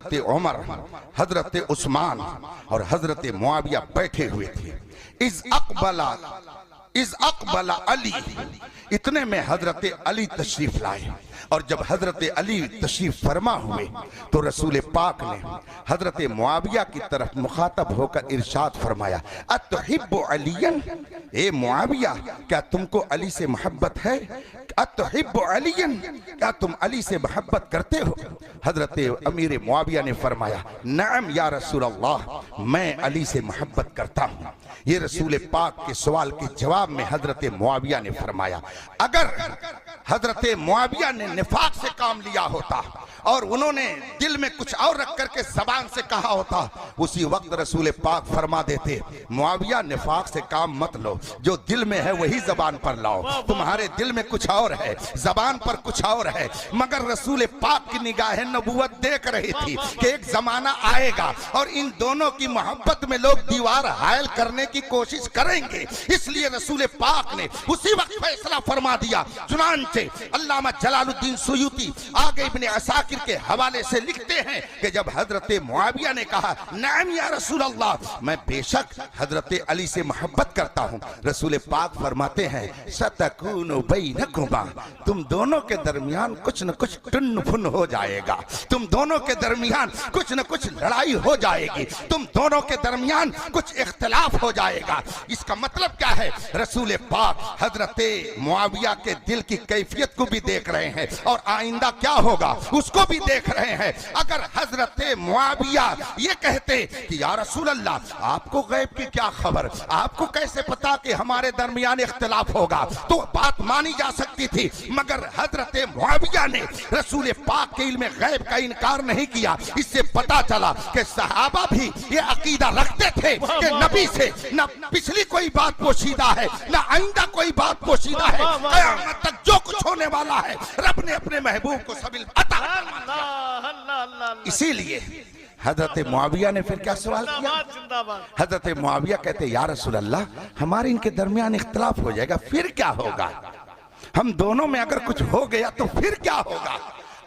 हजरत उमर, हजरत उस्मान और हजरत मुआविया बैठे हुए थे। इज अकबला अली, इतने में हजरत अली तशरीफ लाए। और जब हजरत अली तशरीफ फरमा हुए तो रसूल पाक ने हजरत मुआविया की तरफ मुखातब होकर इरशाद फरमाया, अतुहिब्बु अलियन, ए मुआविया क्या तुमको अली से मोहब्बत है? अतुहिब्बु अलियन, क्या तुम अली से मोहब्बत करते हो? हजरत अमीर मुआविया ने फरमाया, नअम या रसूल अल्लाह, मैं अली से मोहब्बत करता हूँ। ये रसूल पाक के सवाल के जवाब में हजरत मुआविया ने फरमाया, अगर हजरत मुआविया ने निफाक से काम लिया होता और उन्होंने दिल में कुछ और रख करके जबान से कहा होता, उसी वक्त रसूल पाक फरमा देते, मुआविया निफाक से काम मत लो, जो दिल में है वही जबान पर लाओ। तुम्हारे दिल में कुछ और है, जबान पर कुछ और है। मगर रसूल पाक की निगाहें नबूवत देख रही थी कि एक जमाना आएगा और इन दोनों की मोहब्बत में लोग दीवार हायल करने की कोशिश करेंगे। इसलिए रसूल पाक ने उसी वक्त फैसला फरमा दिया। चुनांचे अल्लामा जलालुद्दीन सुयूती आगे इब्ने असाकिर के हवाले से लिखते हैं कि जब हजरत मुआविया ने कहा, नाम या रसूल अल्लाह, मैं बेशक हजरत अली से मोहब्बत करता हूँ, रसूल पाक फरमाते हैं, सतकूनु बैनकुमा, तुम दोनों के दरमियान कुछ न कुछ टुन्न फुन हो जाएगा, तुम दोनों के दरमियान कुछ न कुछ लड़ाई हो जाएगी, तुम दोनों के दरमियान कुछ इख्तिलाफ हो जाएगा। इसका मतलब क्या है? रसूल पाक हजरत मुआविया के दिल की कैफियत को भी देख रहे हैं और आइंदा क्या होगा उसको भी देख रहे हैं। अगर हजरत मुआविया ये कहते कि या रसूल अल्लाह, आपको गैब की क्या खबर, आपको कैसे पता कि हमारे दरमियान इख्तिलाफ होगा, तो बात मानी जा सकती थी। मगर हजरत मुआविया ने रसूल पाक के इल्म गैब का इनकार नहीं किया। इससे पता चला कि सहाबा भी ये अकीदा रखते थे कि नबी से न पिछली कोई बात पोशीदा है, न आइंदा कोई बात पोशीदा है। क़यामत तक जो कुछ होने वाला है रब ने अपने महबूब को सबिल अता फरमाया। इसीलिए हजरत मुआविया ने फिर क्या सवाल किया? हजरत मुआविया कहते, या रसूल अल्लाह, हमारे इनके दरमियान इख्तिलाफ हो जाएगा, फिर क्या होगा? हम दोनों में अगर कुछ हो गया तो फिर क्या होगा?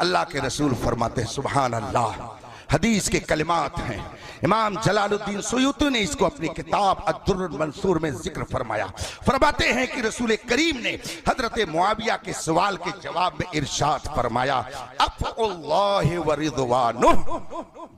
अल्लाह के रसूल फरमाते हैं, सुभान अल्लाह, हदीस के कलिमात हैं। इमाम जलालुद्दीन सुयूती ने इसको अपनी किताब अद्दुर्रुल मंसूर में जिक्र फरमाया। फरमाते हैं कि रसूल करीम ने हजरत मुआविया के सवाल के जवाब में इरशाद फरमाया, अफ़उल्लाहि व रिज़वानुहु,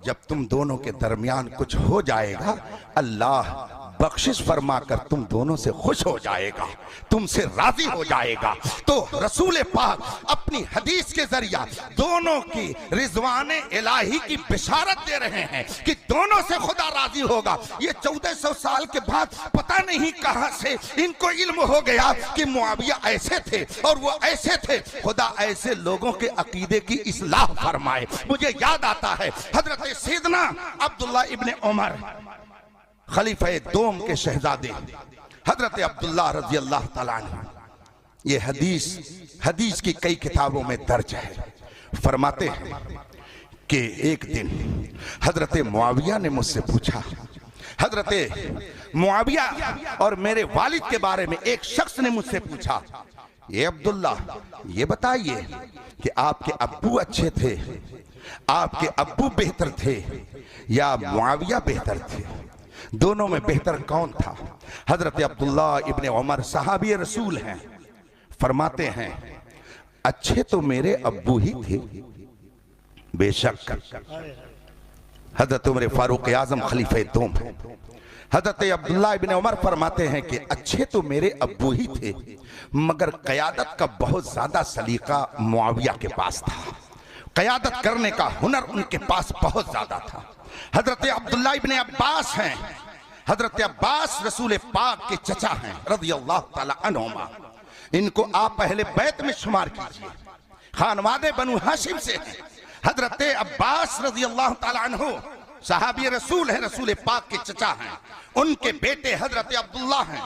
जब तुम दोनों के दरमियान कुछ हो जाएगा, अल्लाह बख्शिश फरमा कर तुम दोनों से खुश हो जाएगा, तुमसे राजी हो जाएगा। तो रसूल पाक अपनी हदीस के जरिया दोनों की रिजवाने इलाही की बिशारत दे रहे हैं कि दोनों से खुदा राजी होगा। ये 1400 साल के बाद पता नहीं कहां से इनको इल्म हो गया कि मुआविया ऐसे थे और वो ऐसे थे। खुदा ऐसे लोगों के अकीदे की इस्लाह फरमाए। मुझे याद आता है हजरत सैयदना अब्दुल्ला इब्ने उमर, खलीफा दोम के शहजादे हजरत अब्दुल्ला रजी अल्लाह ताला अन्हु, ये हदीस की कई किताबों में दर्ज है। फरमाते हैं कि एक दिन हजरत मुआविया ने मुझसे पूछा, हजरत मुआविया और मेरे वालिद के बारे में एक शख्स ने मुझसे पूछा, ये अब्दुल्ला, ये बताइए कि आपके अब्बू अच्छे थे, आपके अब्बू बेहतर थे या मुआविया बेहतर थे? दोनों में बेहतर कौन था? हजरत अब्दुल्ला इब्ने उमर सहाबी रसूल हैं। फरमाते हैं, अच्छे तो मेरे अब्बू ही थे, बेशक। हजरत उमर फारूक आजम खलीफे दोम हैं। हजरत अब्दुल्ला इब्ने उमर फरमाते हैं कि अच्छे तो मेरे अब्बू ही थे, मगर क़यादत का बहुत ज्यादा सलीका मुआविया के पास था। क़यादत करने का हुनर उनके पास बहुत ज्यादा था। हजरत अब्दुल्ला इब्ने अब्बास हैं। हजरत अब्बास रसूल पाक के चचा हैं रज़ियल्लाहु ताला अन्हुमा। इनको आप पहले बैत में शुमार कीजिए, खानवादे बनु हाशिम से हैं। हजरत अब्बास रज़ियल्लाहु ताला अन्हु सहाबी रसूल है, रसूल पाक के चचा हैं। उनके बेटे हजरत अब्दुल्ला हैं,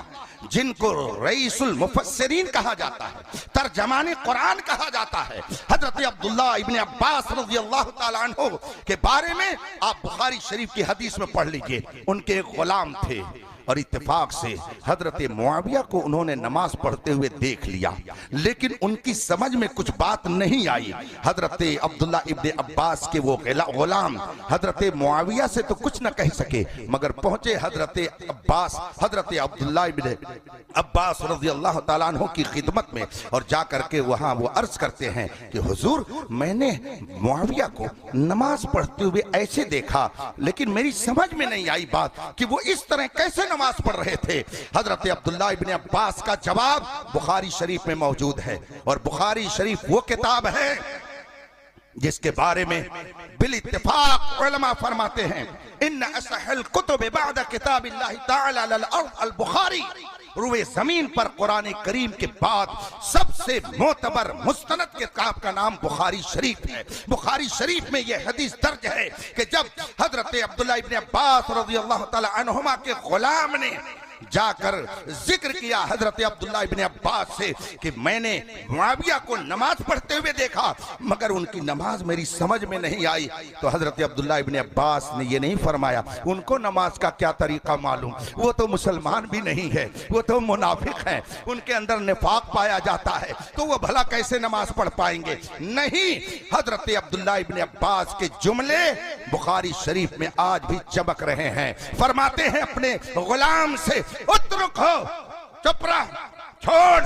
जिनको रईसुल मुफस्सिरीन कहा जाता है, तर्जमाने कुरान कहा जाता है। हजरत अब्दुल्ला इब्ने अब्बास रज़ियल्लाहु ताला अन्हु के बारे में आप बुखारी शरीफ की हदीस में पढ़ लीजिए। उनके एक गुलाम थे, और इत्तेफाक से हजरत मुआविया को उन्होंने नमाज पढ़ते हुए देख लिया, लेकिन उनकी समझ में कुछ बात नहीं आई। हजरत अब्दुल्ला इब्ने अब्बास के वो गुलाम हजरत मुआविया से तो कुछ न कह सके, मगर पहुंचे हजरत अब्दुल्ला इब्ने अब्बास रज़ियल्लाहु ताला अन्हु की खिदमत में और जाकर के वहां वो अर्ज करते हैं कि हुजूर, मैंने मुआविया को नमाज पढ़ते हुए ऐसे देखा, लेकिन मेरी समझ में नहीं आई बात कि वो इस तरह कैसे नमाज पढ़ रहे थे। हजरत अब्दुल्ला इब्ने अब्बास का जवाब बुखारी शरीफ में मौजूद है, और बुखारी शरीफ वो किताब है जिसके बारे में बिल इत्तिफाक उलमा फरमाते हैं, इन्न असहल कुतुब बअद किताबिल्लाह तआला अल अर्द अल बुखारी। रुए जमीन पर कुरान करीम के बाद सबसे मोतबर मुस्तनद किताब का नाम बुखारी शरीफ है। बुखारी शरीफ में यह हदीस दर्ज है कि जब हजरत अब्दुल्ला इब्ने अब्बास रज़ियल्लाहु ताला अन्हुमा के गुलाम ने जाकर जिक्र किया हजरत अब्दुल्ला इब्ने अब्बास से कि मैंने मुआविया को नमाज पढ़ते हुए देखा, मगर उनकी नमाज मेरी समझ में नहीं आई, तो हजरत अब्दुल्ला इब्ने अब्बास ने ये नहीं फरमाया उनको नमाज का क्या तरीका मालूम, वो तो मुसलमान भी नहीं है, वो तो मुनाफिक है, उनके अंदर निफाक पाया जाता है, तो वो भला कैसे नमाज पढ़ पाएंगे। नहीं, हजरत अब्दुल्ला इब्ने अब्बास के जुमले बुखारी शरीफ में आज भी चमक रहे हैं। फरमाते हैं अपने गुलाम से, उतरुक हो, चुप रह, छोड़,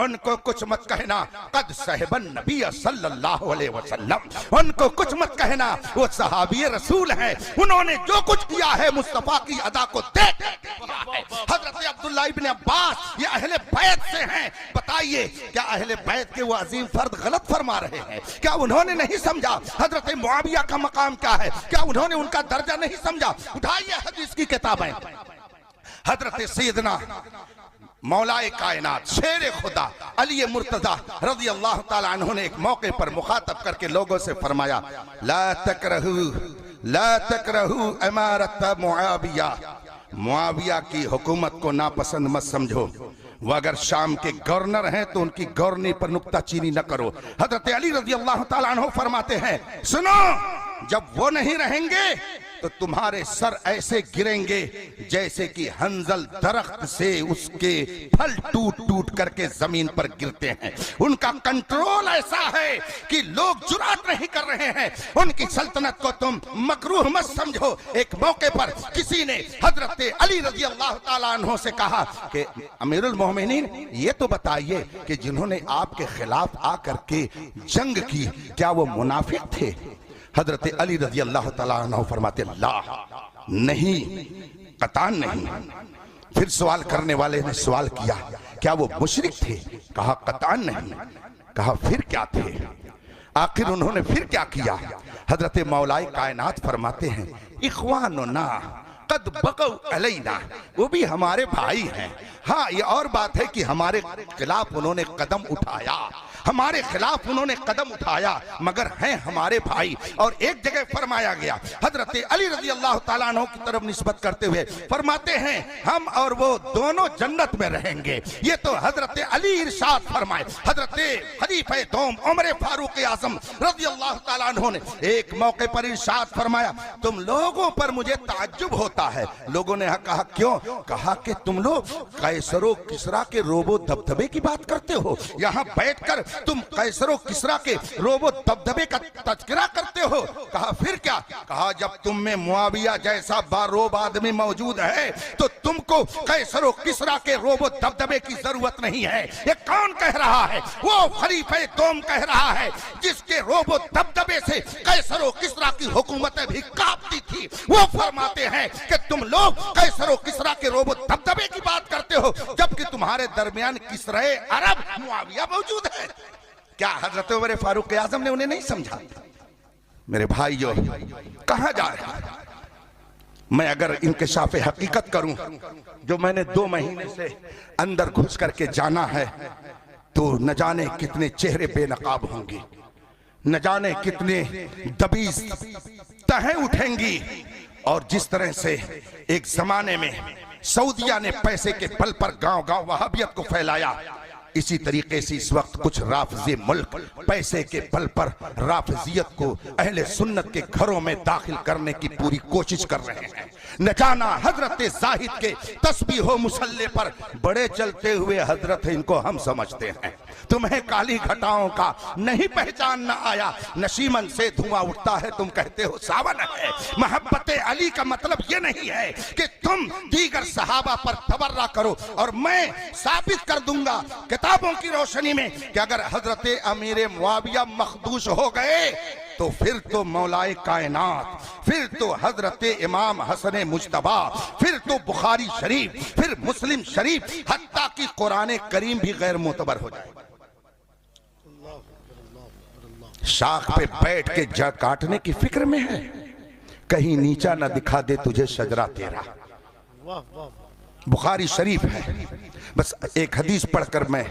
उनको कुछ मत कहना, कद साहिबन नबी सल्लल्लाहु अलैहि वसल्लम, उनको कुछ मत कहना, वो सहाबी रसूल हैं, उन्होंने जो कुछ किया है मुस्तफा की अदा को देख किया है। हजरत अब्दुल्ला इब्ने अब्बास ये अहले बैत से हैं, बताइए क्या अहले बैत के वो अजीम फर्द गलत फरमा रहे हैं? क्या उन्होंने नहीं समझा हजरत मुआविया का मकाम क्या है? क्या उन्होंने उनका दर्जा नहीं समझा? उठाइए हदीस की किताबें, हजरत सैयदना मौलाए कायनात शेर खुदा अली मुर्तजा रज़ियल्लाहु ताला अन्हु ने एक मौके पर मुखातब करके लोगों से फरमाया, ला तकरहू इमारत मुआविया, मुआविया की हुकूमत को नापसंद मत समझो, वो अगर शाम के गवर्नर हैं तो उनकी गवर्नरी पर नुक्ताचीनी न करो। हजरत अली रज़ियल्लाहु ताला अन्हु फरमाते हैं, सुनो, जब वो नहीं रहेंगे तो तुम्हारे सर ऐसे गिरेंगे जैसे कि हंजल दरख्त से उसके फल टूट टूट करके जमीन पर गिरते हैं। उनका कंट्रोल ऐसा है कि लोग जुरात नहीं कर रहे हैं, उनकी सल्तनत को तुम मकरूह मत समझो। एक मौके पर किसी ने हजरत अली रज़ियल्लाहु ताला अन्हु से कहा कि अमीरुल मोमिनीन, ये तो बताइए कि जिन्होंने आपके खिलाफ आकर के जंग की, क्या वो मुनाफिक थे? हजरत अली रज़ियल्लाहु ताला अन्हु फरमाते, ला, नहीं, कतान नहीं। फिर सवाल करने वाले ने सवाल किया, क्या वो मुशरिक थे? कहा कतान नहीं। कहा फिर क्या थे? आखिर उन्होंने फिर क्या किया? हजरत मौलाए कायनात फरमाते हैं, इख्वानुना कद बगौ अलैना, वो भी हमारे भाई हैं। हाँ, ये और बात है कि हमारे खिलाफ उन्होंने कदम उठाया, हमारे खिलाफ उन्होंने कदम उठाया, मगर हैं हमारे भाई। और एक जगह फरमाया गया, हजरत अली रज़ियल्लाहु ताला अन्हु की तरफ निस्बत करते हुए फरमाते हैं, हम और वो दोनों जन्नत में रहेंगे। ये तो हजरत अली इरशाद फरमाए। हजरत खलीफे दोम उमर फारूक आज़म रज़ियल्लाहु ताला अन्हु ने एक मौके पर इरशाद फरमाया, तुम लोगों पर मुझे ताज्जुब होता है। लोगों ने कहा क्यों? कहा कि तुम लोग कैसरो किसरा के रोबो दबदबे की बात करते हो, यहाँ बैठकर तुम कैसरो किसरा के रोबो दबदबे का तज़किरा करते हो। कहा फिर क्या? कहा जब तुम में मुआविया जैसा बारोब आदमी मौजूद है तो तुमको कैसरो किसरा के रोबो दबदबे की जरूरत नहीं है। ये कौन कह रहा है? वो खलीफे दोम कह रहा है, जिसके रोबो दबदबे से कैसरो किसरा की हुकूमतें भी कांपती थी। वो फरमाते हैं कि तुम लोग कैसरो किसरा के रोबो दबदबे की बात करते हो, जबकि तुम्हारे दरमियान किसरे अरब मुआविया मौजूद है। क्या हजरत उमर फारूक आज़म ने उन्हें नहीं समझा? मेरे भाइयों, कहां जा रहे हैं? मैं अगर इंकशाफ हकीकत करूं, जो मैंने 2 महीने से अंदर घुस करके जाना है, तो न जाने कितने चेहरे बेनकाब होंगे, न जाने कितने दबीज तहें उठेंगी। और जिस तरह से एक जमाने में सऊदिया ने पैसे के बल पर गांव गांव वहाबियत को फैलाया, इसी तरीके से इस वक्त कुछ राफिज़े मुल्क पैसे के बल पर राफिजियत को अहले सुन्नत के घरों में दाखिल करने की पूरी कोशिश कर रहे हैं। न जाना हजरत जाहिद के तस्बीह हो मुसल्ले पर बड़े चलते हुए हजरत है, इनको हम समझते हैं। तुम्हें काली घटाओं का नहीं पहचान न आया, नशीमन से धुआं उठता है तुम कहते हो सावन है। मोहब्बत अली का मतलब ये नहीं है कि तुम दीगर सहाबा पर तबर्रा करो, और मैं साबित कर दूंगा किताबों की रोशनी में कि अगर हजरत अमीर मुआविया मखदूश हो गए तो फिर तो मौलाए कायनात, फिर तो हजरत इमाम हसन मुज्तबा, फिर तो बुखारी शरीफ, फिर मुस्लिम शरीफ, हत्ता कि कुरान करीम भी गैर मोतबर हो जाएगा। शाख पे बैठ के जड़ काटने की फिक्र में है, कहीं नीचा ना दिखा दे तुझे शजरा तेरा। बुखारी शरीफ है। बस एक हदीस पढ़कर मैं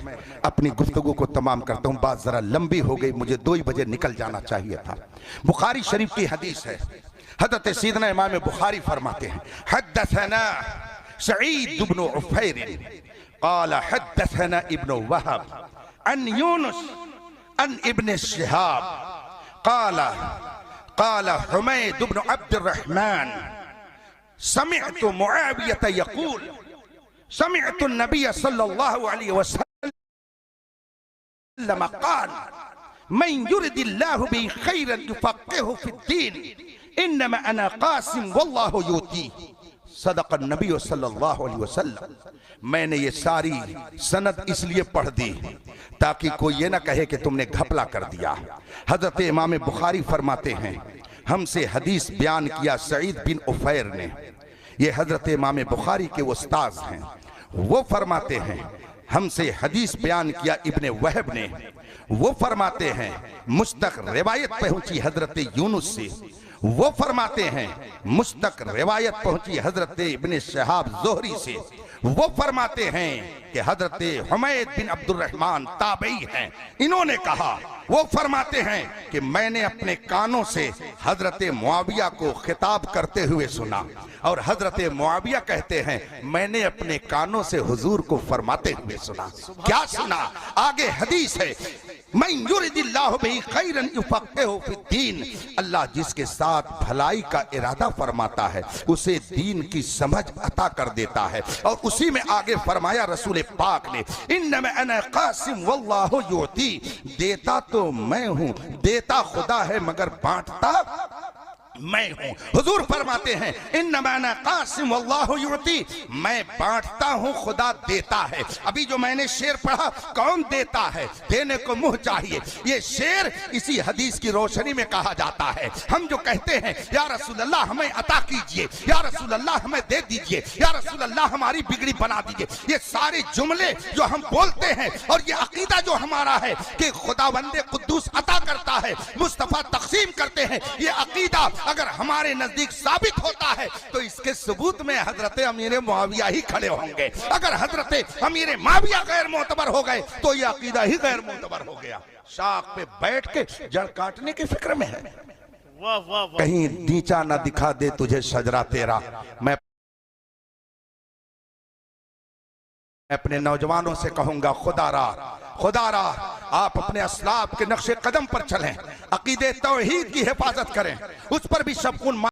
अपनी गुफ्तगू को तमाम करता हूं, बात जरा लंबी हो गई, मुझे 2 ही बजे निकल जाना चाहिए था। बुखारी शरीफ की हदीस है। हज़रत सैयदना इमाम बुखारी फरमाते हैं, हद्दसना सईद इब्न उफैर क़ाल हद्दसना इब्न वहब अन यूनुस अन इब्न शिहाब क़ाल क़ाल हुमैद इब्न अब्दुर्रहमान समिअतु मुआविया यक़ूल समिअतु नबी सल्लल्लाहु अलैहि वसल्लम क़ाल मन युरिदिल्लाहु बिही खैरन युफ़क़्क़िहु फ़िद्दीन इन्नमा अना क़ासिम वल्लाहु युती सदक़ नबी सल्लल्लाहु अलैहि वसल्लम। मैंने ये सारी सनद इसलिए पढ़ दी ताकि कोई ये ना कहे कि तुमने घपला कर दिया। हजरत इमाम बुखारी फरमाते हैं, हमसे हदीस बयान किया सईद बिन उफैर ने, ये हजरत इमाम बुखारी के उस्ताद हैं। वो फरमाते हैं हमसे हदीस बयान किया इब्ने वहब ने, वो फरमाते हैं मुस्तक रिवायत पहुंची हजरत यूनुस से, वो फरमाते हैं मुस्तक रिवायत पहुंची हजरत इब्ने शहाब ज़ोहरी से, वो फरमाते हैं कि हजरत हुमैद बिन अब्दुर्रहमान ताबई हैं, इन्होंने कहा। वो फरमाते हैं कि मैंने अपने कानों से हजरत मुआविया को खिताब करते हुए सुना, और हजरत मुआविया कहते हैं मैंने अपने कानों से हुजूर को फरमाते हुए सुना। क्या सुना? आगे हदीस है, मन युरिदिल्लाहु बिही खैरन युफ़क़्क़िहु फ़िद्दीन, अल्लाह जिसके साथ भलाई का इरादा फरमाता है उसे दीन की समझ अता कर देता है। और उसी में आगे फरमाया रसूल पाक ने, इन्नमा अना क़ासिम वल्लाहु युती, देता तो मैं हूं, देता खुदा है मगर बांटता मैं हूं। हुजूर फरमाते हैं इन्नमा अना क़ासिम वल्लाहु युती, मैं बांटता हूं खुदा देता है। अभी जो मैंने शेर पढ़ा, कौन देता है? देने को मुंह चाहिए। ये शेर इसी हदीस की रोशनी में कहा जाता है। हम जो कहते हैं या रसूल अल्लाह हमें अता कीजिए, या रसूल अल्लाह हमें दे दीजिए, या रसूल अल्लाह हमारी बिगड़ी बना दीजिए, ये सारे जुमले जो हम बोलते हैं और ये अकीदा जो हमारा है कि खुदावंदे कुद्दूस अता करता है, मुस्तफा तक़सीम करते हैं, ये अकीदा अगर हमारे नजदीक साबित होता है तो इसके सबूत में हजरत अमीर मुआविया ही खड़े होंगे। अगर हजरत अमीर मुआविया गैर मोतबर हो गए तो यह अकीदा ही गैर मोतबर हो गया। शाख पे बैठ के जड़ काटने की फिक्र में है, कहीं नीचा ना दिखा दे तुझे शजरा तेरा। मैं अपने नौजवानों से कहूंगा, खुदारा आप अपने असलाफ के नक्शे कदम पर चलें, अकीदे तौहीद की हिफाजत करें, उस पर भी शबकुन